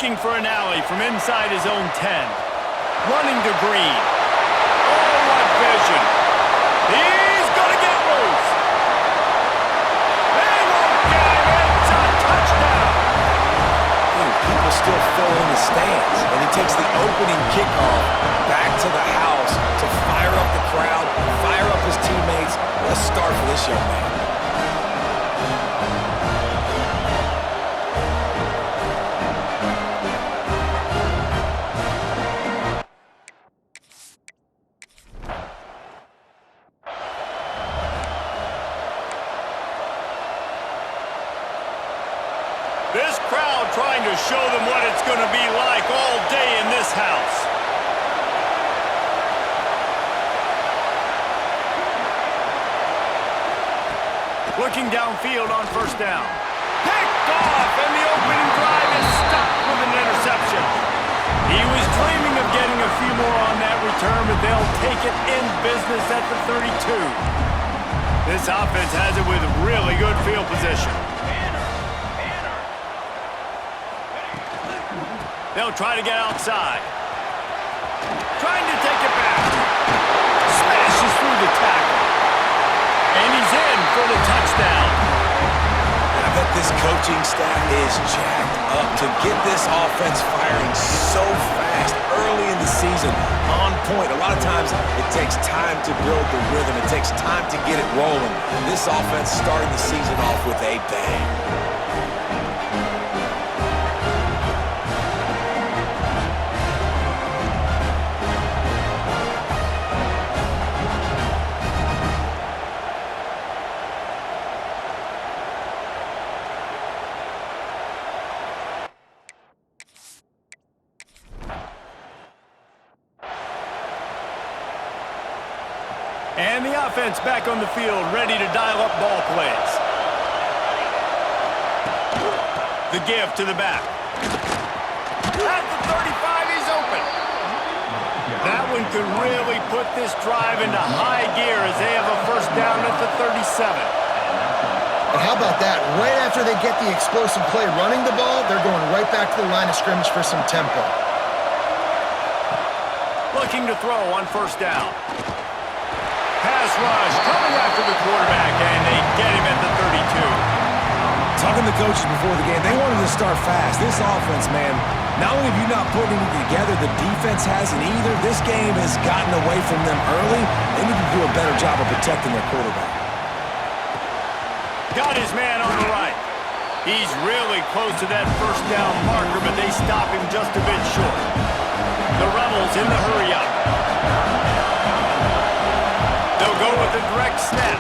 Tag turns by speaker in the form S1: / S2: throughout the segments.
S1: Looking for an alley from inside his own 10. Running to Green. Oh, what vision. He's going to get loose. They won't get him. It's a touchdown.
S2: Dude, people still fill in the stands. And he takes the opening kickoff back to the house to fire up the crowd, fire up his teammates. What a start for this young man.
S1: This crowd trying to show them what it's going to be like all day in this house. Looking downfield on first down. Picked off, and the opening drive is stopped with an interception. He was dreaming of getting a few more on that return, but they'll take it in business at the 32. This offense has it with really good field position. They'll try to get outside. Trying to take it back. Smashes through the tackle. And he's in for the touchdown.
S2: I bet this coaching staff is jacked up to get this offense firing so fast early in the season. On point. A lot of times it takes time to build the rhythm. It takes time to get it rolling. This offense starting the season off with a bang.
S1: And the offense back on the field, ready to dial up ball plays. The give to the back. At the 35, he's open. That one could really put this drive into high gear as they have a first down at the 37.
S3: And how about that? Right after they get the explosive play running the ball, they're going right back to the line of scrimmage for some tempo.
S1: Looking to throw on first down. Pass rush coming after the quarterback, and they get him at the 32.
S2: Talking to coaches before the game, they wanted to start fast. This offense, man, not only have you not put anything together, the defense hasn't either. This game has gotten away from them early. They need to do a better job of protecting their quarterback.
S1: Got his man on the right. He's really close to that first down marker, but they stop him just a bit short. The Rebels in the hurry-up. They'll go with a direct snap.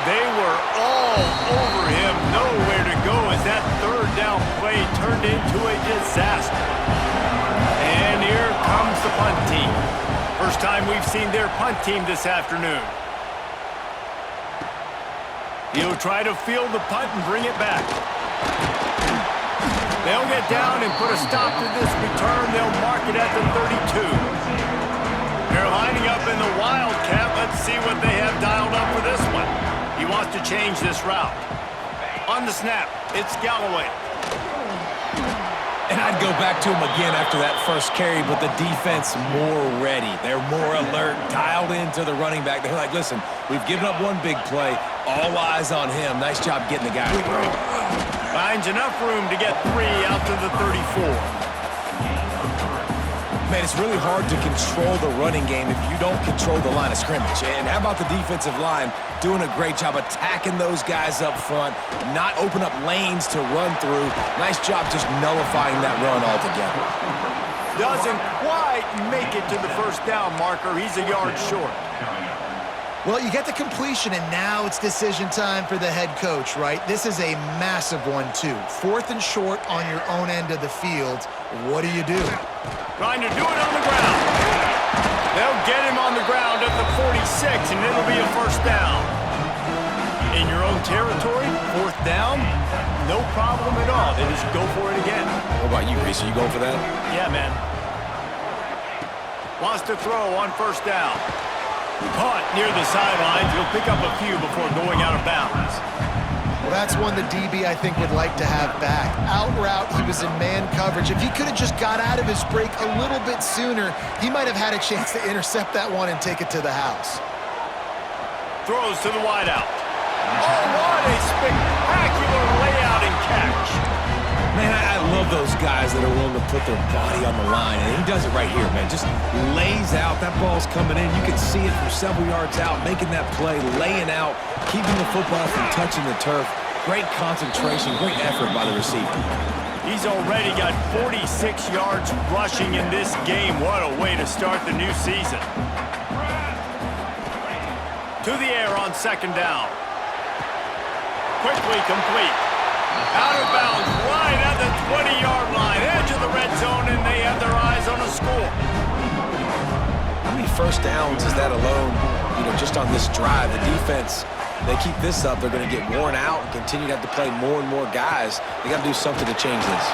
S1: They were all over him, nowhere to go as that third down play turned into a disaster. And here comes the punt team. First time we've seen their punt team this afternoon. He'll try to field the punt and bring it back. They'll get down and put a stop to this return. They'll mark it at the 32. They're lining up in the Wildcat. Let's see what they have dialed up for this one. He wants to change this route. On the snap, it's Galloway.
S2: And I'd go back to him again after that first carry, but the defense more ready. They're more alert, dialed into the running back. They're like, listen, we've given up one big play. All eyes on him. Nice job getting the guy.
S1: Finds enough room to get 3 out to the 34.
S2: Man, it's really hard to control the running game if you don't control the line of scrimmage. And how about the defensive line doing a great job attacking those guys up front, not open up lanes to run through. Nice job just nullifying that run altogether.
S1: Doesn't quite make it to the first down marker. He's a yard short.
S3: Well, you get the completion, and now it's decision time for the head coach, right? This is a massive one, too. 4th and short on your own end of the field. What do you do?
S1: Trying to do it on the ground. They'll get him on the ground at the 46, and it'll be a first down. In your own territory, 4th down, no problem at all. They just go for it again.
S2: What about you, Reese? Are you going for that?
S1: Yeah, man. Wants to throw on first down. Caught near the sidelines. He'll pick up a few before going out of bounds.
S3: Well, that's one the DB, I think, would like to have back. Out route, he was in man coverage. If he could have just got out of his break a little bit sooner, he might have had a chance to intercept that one and take it to the house.
S1: Throws to the wideout. Oh, what a spectacular layout and catch.
S2: Man, I love those guys that are willing to put their body on the line, and he does it right here, man. Just lays out. That ball's coming in. You can see it from several yards out, making that play, laying out, keeping the football from touching the turf. Great concentration, great effort by the receiver.
S1: He's already got 46 yards rushing in this game. What a way to start the new season. To the air on second down. Quickly complete. Out of bounds, right at the 20-yard line, edge of the red zone, and they have their eyes on a score.
S2: How many first downs is that alone, just on this drive? The defense, they keep this up, they're going to get worn out and continue to have to play more and more guys. They got to do something to change this.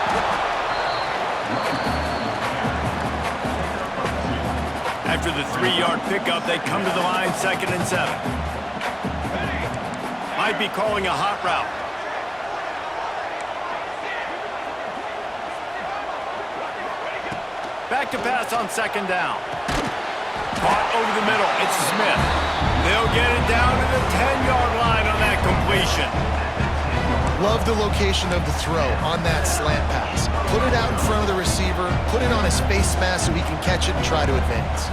S1: After the 3-yard pickup, they come to the line, 2nd and 7. Might be calling a hot route. Back to pass on second down. Caught over the middle. It's Smith. They'll get it down to the 10-yard line on that completion.
S3: Love the location of the throw on that slant pass. Put it out in front of the receiver, put it on his face mask so he can catch it and try to advance.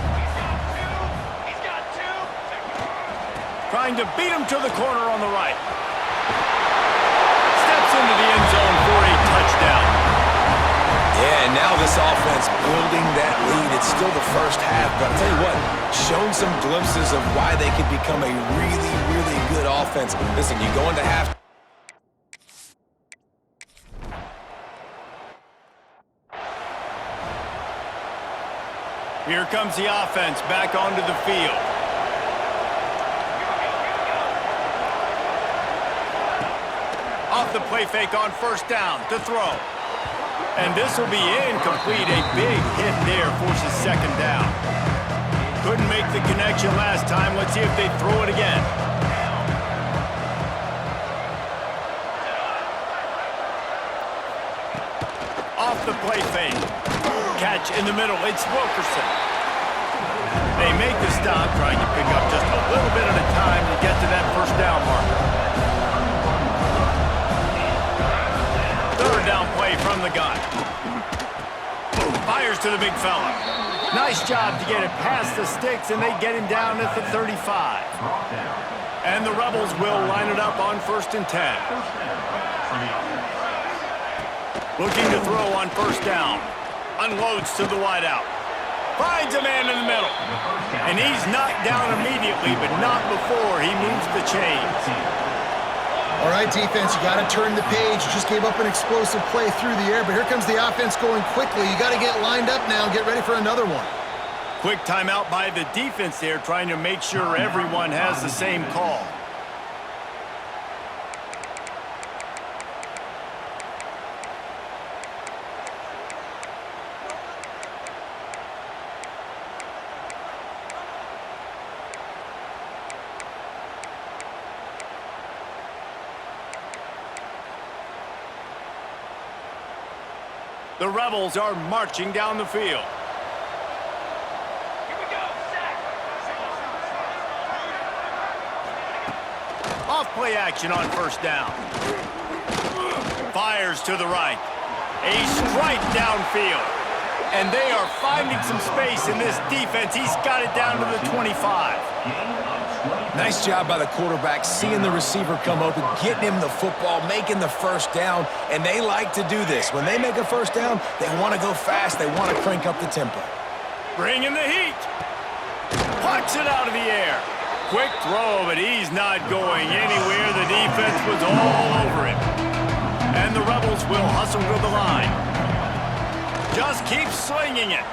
S1: Trying to beat him to the corner on the right. Steps into the end zone for a touchdown.
S2: Yeah, and now this offense building that lead. It's still the first half, but I'll tell you what, shown some glimpses of why they could become a really, really good offense. Listen, you go into half.
S1: Here comes the offense back onto the field. Off the play fake on first down to throw. And this will be incomplete. A big hit there forces second down. Couldn't make the connection last time. Let's see if they throw it again. Off the play fake. Catch in the middle. It's Wilkerson. They make the stop, trying to pick up just a little bit at a time to get to that first down marker. Third down play from the gun. Fires to the big fella. Nice job to get it past the sticks, and they get him down at the 35. And the Rebels will line it up on 1st and 10. Looking to throw on first down. Unloads to the wideout. Finds a man in the middle. And he's knocked down immediately, but not before he moves the chains.
S3: All right, defense, you got to turn the page. You just gave up an explosive play through the air, but here comes the offense going quickly. You got to get lined up now, get ready for another one.
S1: Quick timeout by the defense there, trying to make sure everyone has the same call. The Rebels are marching down the field. Here we go, sack. Off play action on first down. Fires to the right. A strike downfield. And they are finding some space in this defense. He's got it down to the 25.
S2: Nice job by the quarterback, seeing the receiver come open, getting him the football, making the first down, and they like to do this. When they make a first down, they want to go fast, they want to crank up the tempo.
S1: Bringing the heat. Pucks it out of the air. Quick throw, but he's not going anywhere. The defense was all over him. And the Rebels will hustle to the line. Just keep slinging it.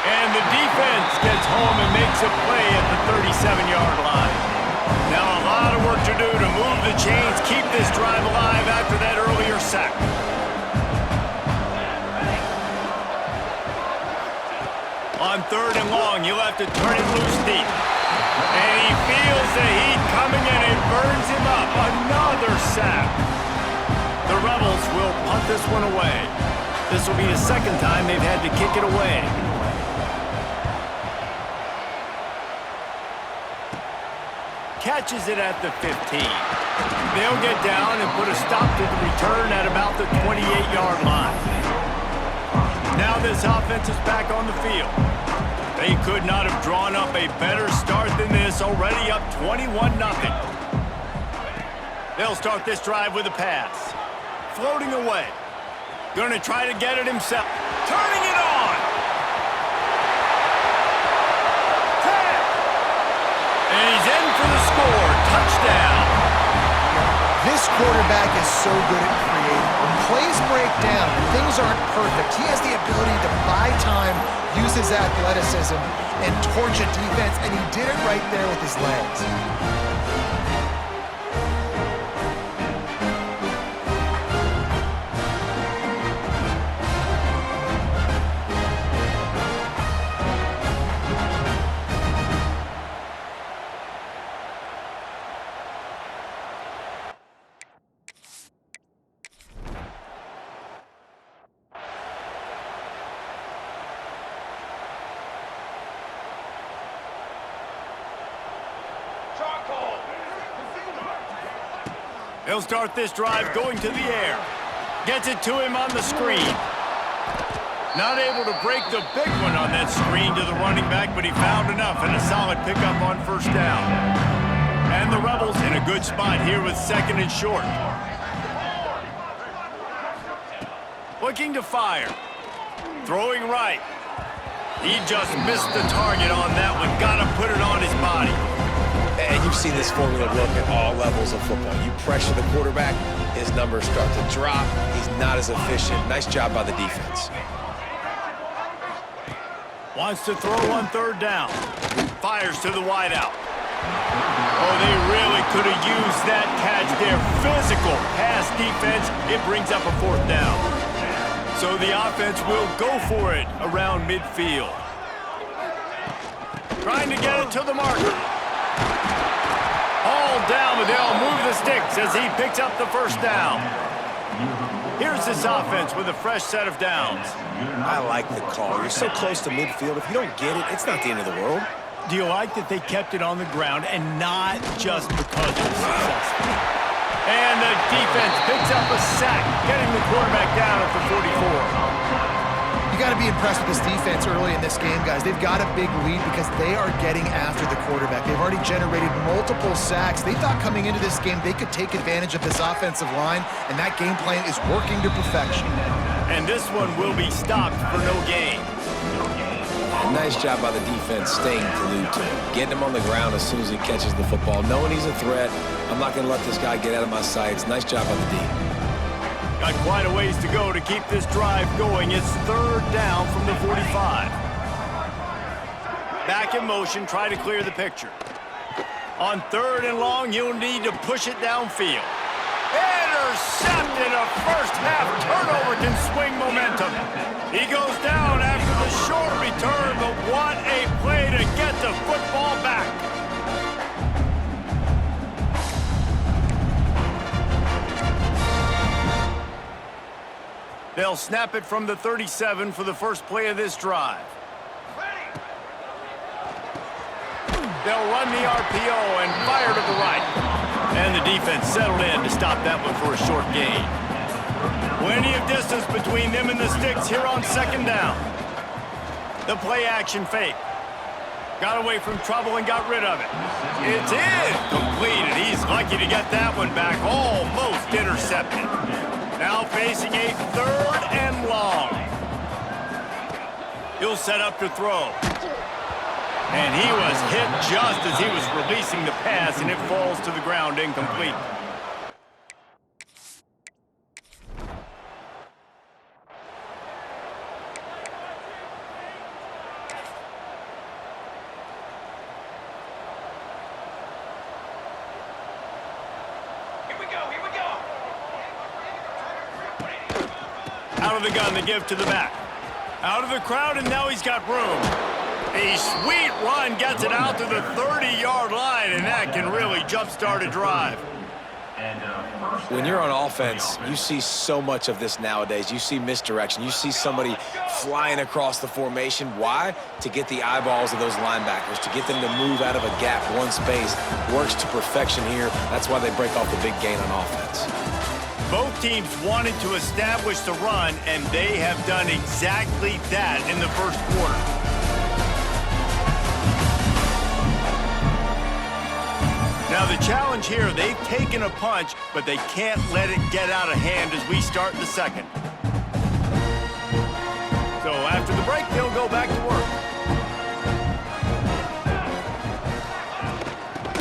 S1: And the defense gets home and makes a play at the 37-yard line. Now a lot of work to do to move the chains, keep this drive alive after that earlier sack. On 3rd and long, you'll have to turn it loose deep. And he feels the heat coming and it burns him up. Another sacked. The Rebels will punt this one away. This will be the second time they've had to kick it away. Catches it at the 15. They'll get down and put a stop to the return at about the 28-yard line. Now this offense is back on the field. They could not have drawn up a better start than this, already up 21-0. They'll start this drive with a pass. Floating away. Going to try to get it himself. Turning it on! 10! And he's in for the score. Touchdown!
S3: This quarterback is so good at creating. When plays break down, things aren't perfect. He has the ability to buy time, use his athleticism, and torch a defense, and he did it right there with his legs.
S1: He'll start this drive going to the air. Gets it to him on the screen. Not able to break the big one on that screen to the running back, but he found enough and a solid pickup on first down. And the Rebels in a good spot here with second and short. Looking to fire. Throwing right. He just missed the target on that one. Got to put it on his body.
S2: And you've seen this formula work at all levels of football. You pressure the quarterback, his numbers start to drop. He's not as efficient. Nice job by the defense.
S1: Wants to throw on third down. Fires to the wideout. Oh, they really could have used that catch there. Physical pass defense. It brings up a fourth down. So the offense will go for it around midfield. Trying to get it to the marker. All down, but they'll move the sticks as he picks up the first down. Here's this offense with a fresh set of downs.
S2: I like the call. You're so close to midfield. If you don't get it, it's not the end of the world.
S1: Do you like that they kept it on the ground and not just because it was successful? And the defense picks up a sack, getting the quarterback down at the 44.
S3: You got to be impressed with this defense early in this game, guys. They've got a big lead because they are getting after the quarterback. They've already generated multiple sacks. They thought coming into this game they could take advantage of this offensive line, and that game plan is working to perfection.
S1: And this one will be stopped for no gain.
S2: Nice job by the defense staying glued to him. Getting him on the ground as soon as he catches the football. Knowing he's a threat, I'm not going to let this guy get out of my sights. Nice job by the D.
S1: Got quite a ways to go to keep this drive going. It's third down from the 45. Back in motion, try to clear the picture. On third and long, you'll need to push it downfield. Intercepted. A first half turnover can swing momentum. He goes down after the short return, but what a play to get the football back. They'll snap it from the 37 for the first play of this drive. They'll run the RPO and fire to the right. And the defense settled in to stop that one for a short gain. Plenty of distance between them and the sticks here on second down. The play action fake. Got away from trouble and got rid of it. It's incomplete, and he's lucky to get that one back. Almost intercepted. Now facing a third and long. He'll set up to throw. And he was hit just as he was releasing the pass, and it falls to the ground incomplete. Out of the gun to give to the back. Out of the crowd, and now he's got room. A sweet run gets it out to the 30-yard line, and that can really jumpstart a drive.
S2: When you're on offense, you see so much of this nowadays. You see misdirection. You see somebody flying across the formation. Why? To get the eyeballs of those linebackers, to get them to move out of a gap, one space. Works to perfection here. That's why they break off the big gain on offense.
S1: Both teams wanted to establish the run, and they have done exactly that in the first quarter. Now the challenge here, they've taken a punch, but they can't let it get out of hand as we start the second. So after the break, they'll go back to work.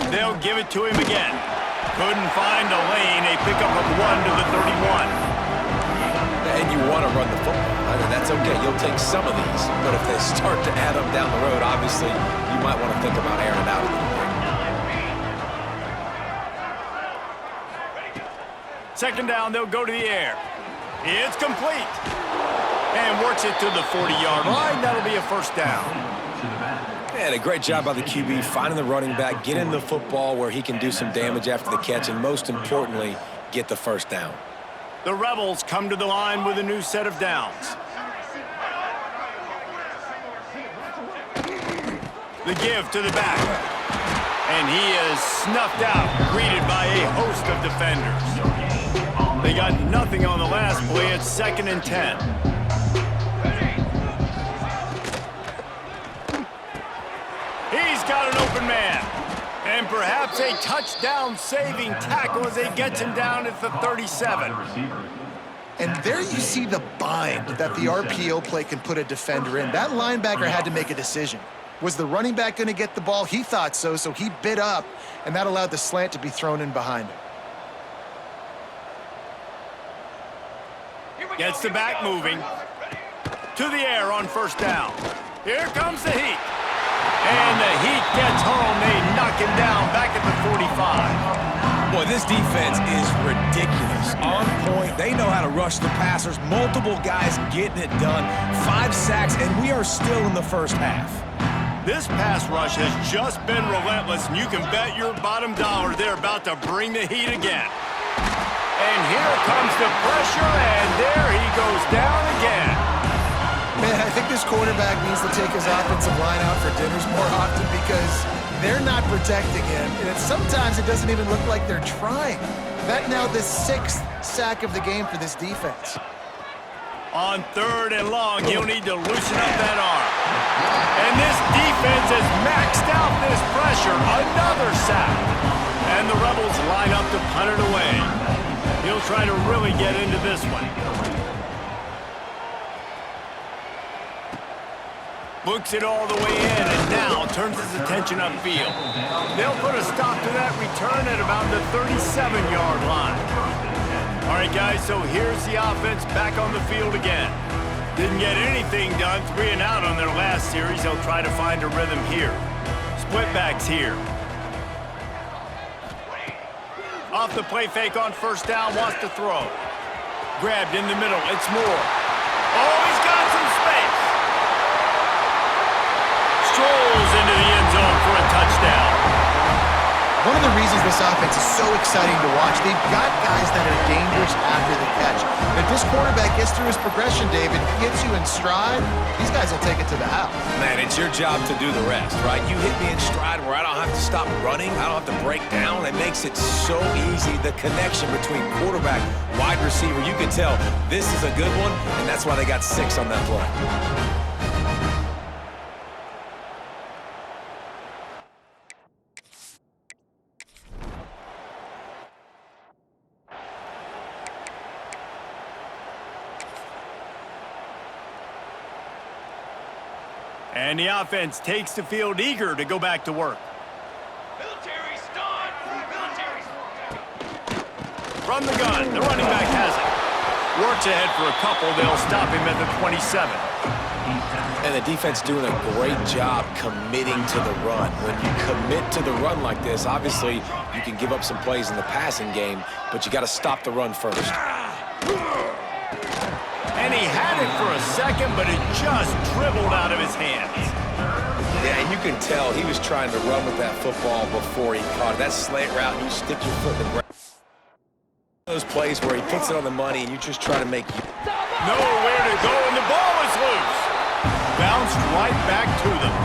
S1: They'll give it to him again. Couldn't find a lane. A pickup of 1 to the 31.
S2: And you want to run the football. I mean, that's okay. You'll take some of these. But if they start to add up down the road, obviously, you might want to think about airing it out a little bit.
S1: Second down, they'll go to the air. It's complete. And works it to the 40-yard line. That'll be a first down.
S2: Yeah, a great job by the QB, finding the running back, getting the football where he can do some damage after the catch, and most importantly, get the first down.
S1: The Rebels come to the line with a new set of downs. The give to the back. And he is snuffed out, greeted by a host of defenders. They got nothing on the last play. It's 2nd and 10. He's got an open man. And perhaps a touchdown-saving tackle as he gets him down at the 37.
S3: And there you see the bind that the RPO play can put a defender in. That linebacker had to make a decision. Was the running back going to get the ball? He thought so, so he bit up, and that allowed the slant to be thrown in behind him.
S1: Gets the back moving. To the air on first down. Here comes the heat. And the heat gets home. They knock him down back at the 45.
S2: Boy, this defense is ridiculous. On point. They know how to rush the passers. Multiple guys getting it done. 5 sacks, and we are still in the first half.
S1: This pass rush has just been relentless, and you can bet your bottom dollar they're about to bring the heat again. And here comes the pressure, and there he goes down again.
S3: Man, I think this quarterback needs to take his offensive line out for dinners more often because they're not protecting him. And sometimes it doesn't even look like they're trying. That now the 6th sack of the game for this defense.
S1: On 3rd and long, he'll need to loosen up that arm. And this defense has maxed out this pressure. Another sack. And the Rebels line up to punt it away. He'll try to really get into this one. Books it all the way in and now turns his attention upfield. They'll put a stop to that return at about the 37-yard line. All right, guys, so here's the offense back on the field again. Didn't get anything done, 3 and out on their last series. They'll try to find a rhythm here. Split backs here. Off the play fake on first down, wants to throw. Grabbed in the middle, it's Moore. Oh, he's got some space. Strolls into the end zone for a touchdown.
S3: One of the reasons this offense is so exciting to watch, they've got guys that are dangerous after the catch. And if this quarterback gets through his progression, David, gets you in stride, these guys will take it to the house.
S2: Man, it's your job to do the rest, right? You hit me in stride where I don't have to stop running. I don't have to break down. It makes it so easy. The connection between quarterback, wide receiver, you can tell this is a good one, and that's why they got 6 on that play.
S1: And the offense takes the field eager to go back to work.
S4: Military start! Military start!
S1: From the gun, the running back has it. Works ahead for a couple. They'll stop him at the 27.
S2: And the defense doing a great job committing to the run. When you commit to the run like this, obviously you can give up some plays in the passing game, but you got to stop the run first.
S1: And he had it for a second, but it just dribbled out of his hands.
S2: Yeah, and you can tell he was trying to run with that football before he caught it. That slant route, you stick your foot in the ground. Those plays where he puts it on the money and you just try to make you.
S1: Nowhere to go, and the ball is loose. Bounced right back to them.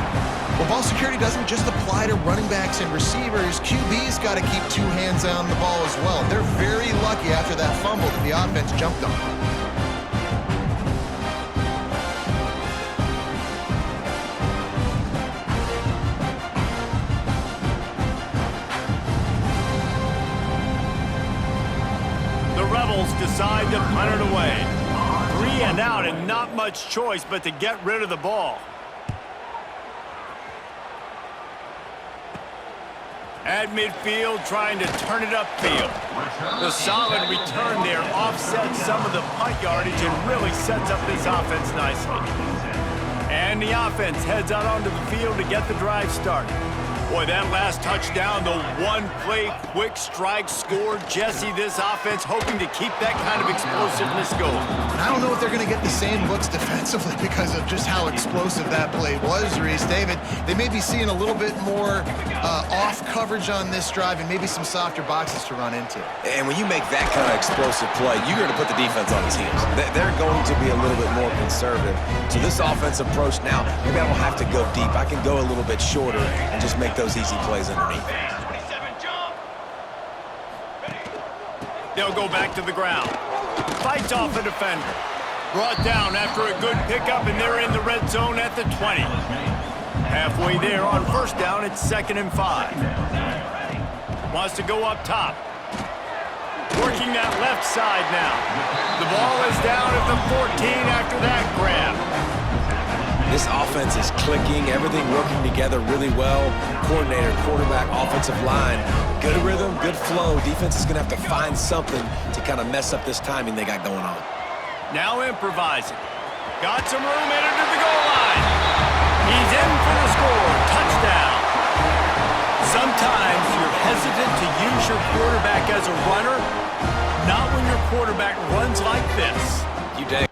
S3: Well, ball security doesn't just apply to running backs and receivers. QB's got to keep two hands on the ball as well. They're very lucky after that fumble that the offense jumped them.
S1: The Rebels decide to punt it away. 3 and out and not much choice but to get rid of the ball. At midfield, trying to turn it upfield. The solid return there offsets some of the punt yardage and really sets up this offense nicely. And the offense heads out onto the field to get the drive started. Boy, that last touchdown, the one-play quick strike score. Jesse, this offense hoping to keep that kind of explosiveness going.
S3: I don't know if they're going to get the same looks defensively because of just how explosive that play was, Reese. David, they may be seeing a little bit more off coverage on this drive and maybe some softer boxes to run into.
S2: And when you make that kind of explosive play, you're going to put the defense on his heels. They're going to be a little bit more conservative. So this offense approach now, maybe I don't have to go deep. I can go a little bit shorter and just make those easy plays underneath.
S4: 27, jump.
S1: They'll go back to the ground. Fights off a defender. Brought down after a good pickup, and they're in the red zone at the 20. Halfway there on first down, it's 2nd and 5. Wants to go up top. Working that left side now. The ball is down at the 14 after that grab.
S2: This offense is clicking, everything working together really well. Coordinator, quarterback, offensive line, good rhythm, good flow. Defense is going to have to find something to kind of mess up this timing they got going on.
S1: Now improvising. Got some room headed to the goal line. He's in for the score. Touchdown. Sometimes you're hesitant to use your quarterback as a runner. Not when your quarterback runs like this.
S2: You dang.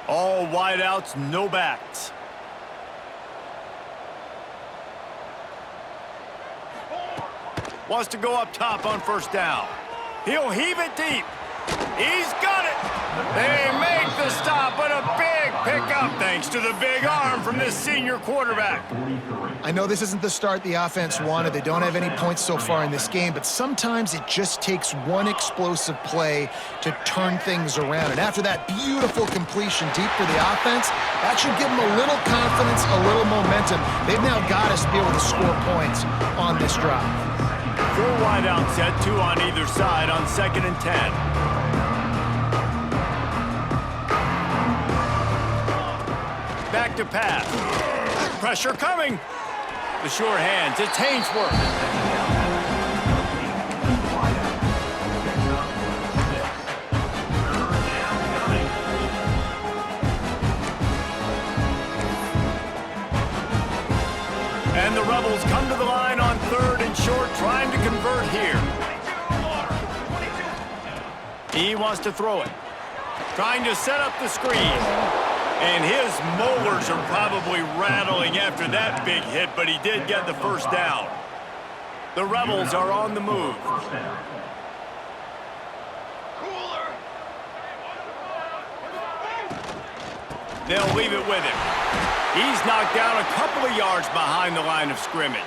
S1: All wideouts, no backs. Wants to go up top on first down. He'll heave it deep. He's got it. They make the stop, but a big pickup thanks to the big arm from this senior quarterback.
S3: I know this isn't the start the offense wanted. They don't have any points so far in this game, but sometimes it just takes one explosive play to turn things around. And after that beautiful completion deep for the offense, that should give them a little confidence, a little momentum. They've now got to be able to score points on this drive.
S1: 4 wideout set, 2 on either side on 2nd and 10. Back to pass. Pressure coming. The sure hands. It's Hainsworth. And the Rebels come to the line on 3rd and short, trying to convert here. He wants to throw it. Trying to set up the screen. And his molars are probably rattling after that big hit, but he did get the first down. The Rebels are on the move. They'll leave it with him. He's knocked down a couple of yards behind the line of scrimmage.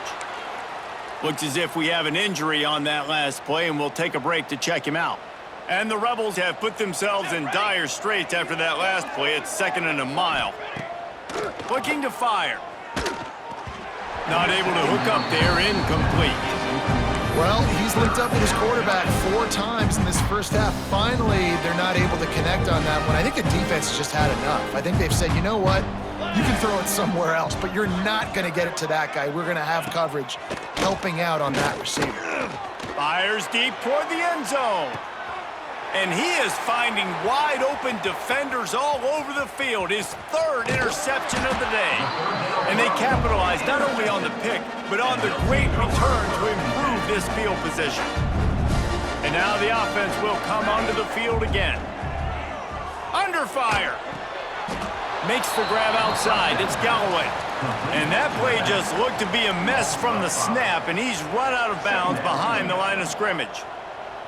S1: Looks as if we have an injury on that last play, and we'll take a break to check him out. And the Rebels have put themselves in dire straits after that last play. It's 2nd and a mile. Looking to fire. Not able to hook up there, incomplete.
S3: Well, he's linked up with his quarterback 4 times in this first half. Finally, they're not able to connect on that one. I think the defense just had enough. I think they've said, you know what? You can throw it somewhere else, but you're not going to get it to that guy. We're going to have coverage helping out on that receiver.
S1: Fires deep toward the end zone. And he is finding wide-open defenders all over the field. His 3rd interception of the day. And they capitalized not only on the pick, but on the great return to improve this field position. And now the offense will come onto the field again. Under fire. Makes the grab outside. It's Galloway. And that play just looked to be a mess from the snap, and he's run out of bounds behind the line of scrimmage.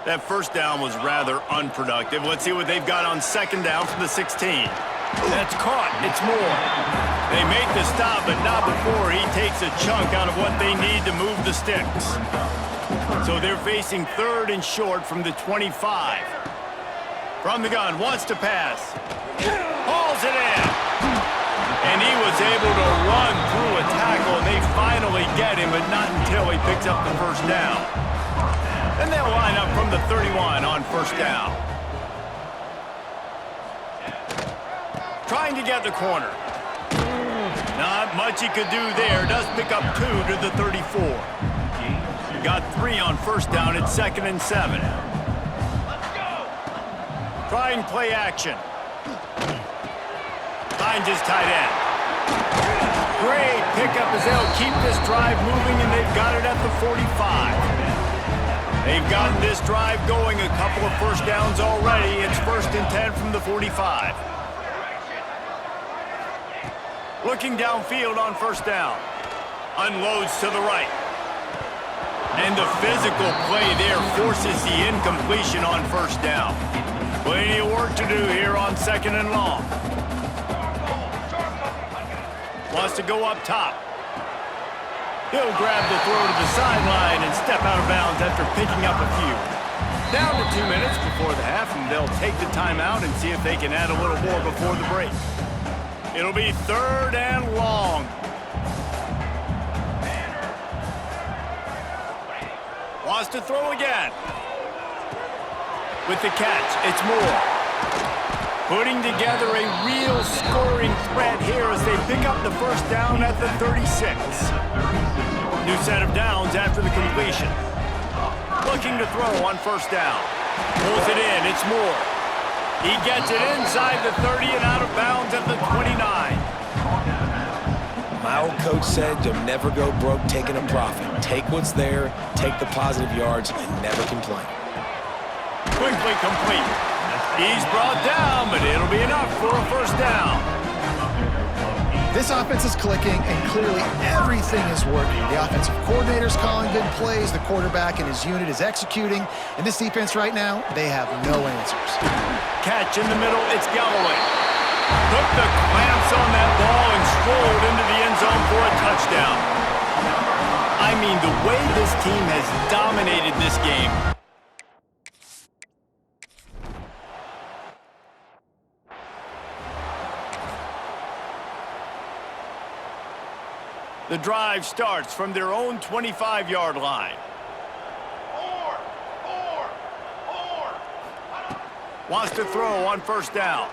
S1: That first down was rather unproductive. Let's see what they've got on second down from the 16. That's caught. It's Moore. They make the stop, but not before he takes a chunk out of what they need to move the sticks. So they're facing third and short from the 25. From the gun, wants to pass. Hauls it in. And he was able to run through a tackle, and they finally get him, but not until he picks up the first down. And they'll line up from the 31 on first down. Trying to get the corner. Not much he could do there. Does pick up 2 to the 34. Got 3 on first down at 2nd and 7. Trying play action. Finds his tight end. Great pickup as they'll keep this drive moving, and they've got it at the 45. They've gotten this drive going a couple of first downs already. It's 1st and 10 from the 45. Looking downfield on first down. Unloads to the right. And the physical play there forces the incompletion on first down. Plenty of work to do here on 2nd and long. Wants to go up top. He'll grab the throw to the sideline and step out of bounds after picking up a few. Down to 2 minutes before the half, and they'll take the timeout and see if they can add a little more before the break. It'll be 3rd and long. Wants to throw again. With the catch, it's Moore. Putting together a real scoring threat here as they pick up the first down at the 36. New set of downs after the completion. Looking to throw on first down. Pulls it in, it's Moore. He gets it inside the 30 and out of bounds at the 29.
S2: My old coach said you'll never go broke taking a profit. Take what's there, take the positive yards, and never complain.
S1: Quickly complete. He's brought down, but it'll be enough for a first down.
S3: This offense is clicking, and clearly everything is working. The offensive coordinator's calling good plays, the quarterback and his unit is executing, and this defense right now, they have no answers.
S1: Catch in the middle, it's Galloway. Took the clamps on that ball and strolled into the end zone for a touchdown. I mean, the way this team has dominated this game. The drive starts from their own 25-yard line. Wants to throw on first down.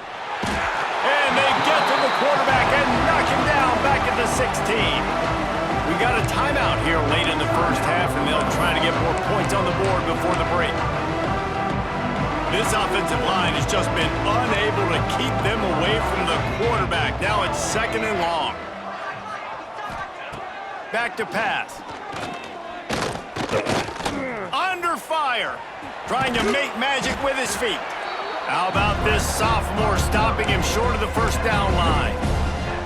S1: And they get to the quarterback and knock him down back at the 16. We got a timeout here late in the first half, and they'll try to get more points on the board before the break. This offensive line has just been unable to keep them away from the quarterback. Now it's 2nd and long. Back to pass. Under fire. Trying to make magic with his feet. How about this sophomore stopping him short of the first down line?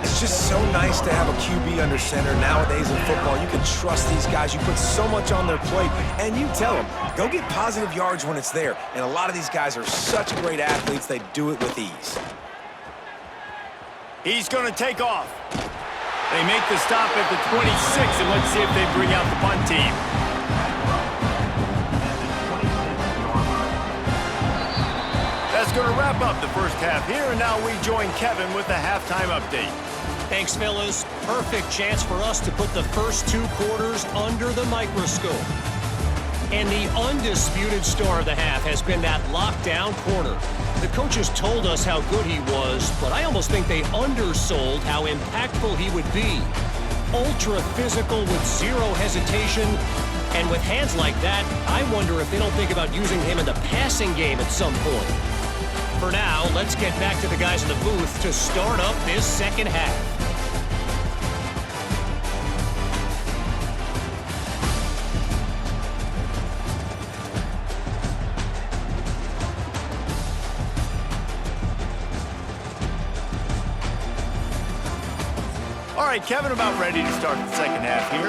S2: It's just so nice to have a QB under center. Nowadays in football, you can trust these guys. You put so much on their plate, and you tell them, go get positive yards when it's there. And a lot of these guys are such great athletes, they do it with ease.
S1: He's going to take off. They make the stop at the 26, and let's see if they bring out the punt team. That's going to wrap up the first half here, and now we join Kevin with the halftime update.
S5: Thanks, fellas. Perfect chance for us to put the first 2 quarters under the microscope. And the undisputed star of the half has been that lockdown corner. The coaches told us how good he was, but I almost think they undersold how impactful he would be. Ultra physical with zero hesitation, and with hands like that, I wonder if they don't think about using him in the passing game at some point. For now, let's get back to the guys in the booth to start up this second half.
S1: right, Kevin, about ready to start the second half here.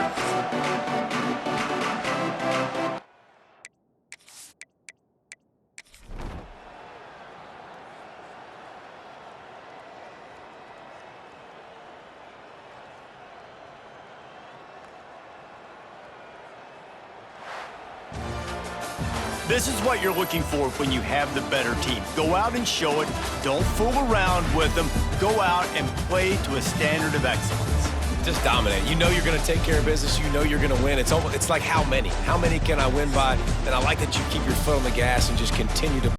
S1: This is what you're looking for when you have the better team. Go out and show it. Don't fool around with them. Go out and play to a standard of excellence.
S2: Just dominate. You know you're going to take care of business. You know you're going to win. It's like how many? How many can I win by? And I like that you keep your foot on the gas and just continue to